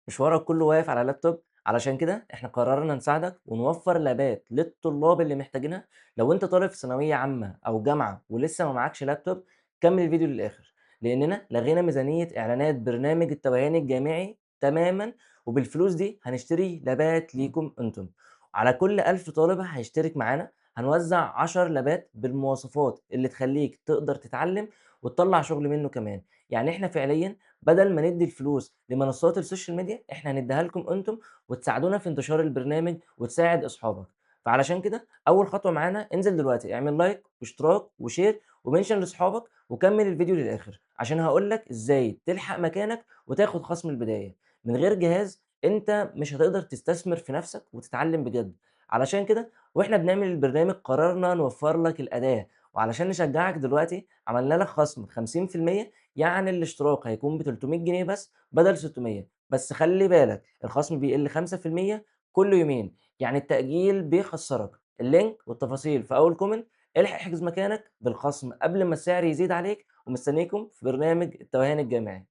مشوارك كله واقف على لابتوب. علشان كده احنا قررنا نساعدك ونوفر لابات للطلاب اللي محتاجينها. لو انت طالب في ثانويه عامه او جامعه ولسه ما معكش لابتوب، كمل الفيديو للاخر، لاننا لغينا ميزانيه اعلانات برنامج التوهان الجامعي تماما، وبالفلوس دي هنشتري لابات ليكم انتم. على كل 1000 طالب هيشترك معانا هنوزع 10 لابات بالمواصفات اللي تخليك تقدر تتعلم وتطلع شغل منه كمان. يعني احنا فعليا بدل ما ندّي الفلوس لمنصات السوشيال ميديا، إحنا هندّيها لكم أنتم وتساعدونا في انتشار البرنامج وتساعد أصحابك. فعلشان كده أول خطوة معانا، انزل دلوقتي اعمل لايك واشتراك وشير وmention لأصحابك وكمّل الفيديو للآخر، عشان هاقول لك إزاي تلحق مكانك وتاخد خصم البداية. من غير جهاز أنت مش هتقدر تستثمر في نفسك وتتعلم بجد. علشان كده وإحنا بنعمل البرنامج قررنا نوفّر لك الأداة، وعلشان نشجعك دلوقتي عملنا لك خصم 50%. يعني الاشتراك هيكون ب300 جنيه بس بدل 600. بس خلّي بالك الخصم بيقل 5% كل يومين، يعني التأجيل بيخسّرك. اللينك والتفاصيل في أول comment. الحق احجز مكانك بالخصم قبل ما السعر يزيد عليك، ومستنيكم في برنامج التوهان الجامعي.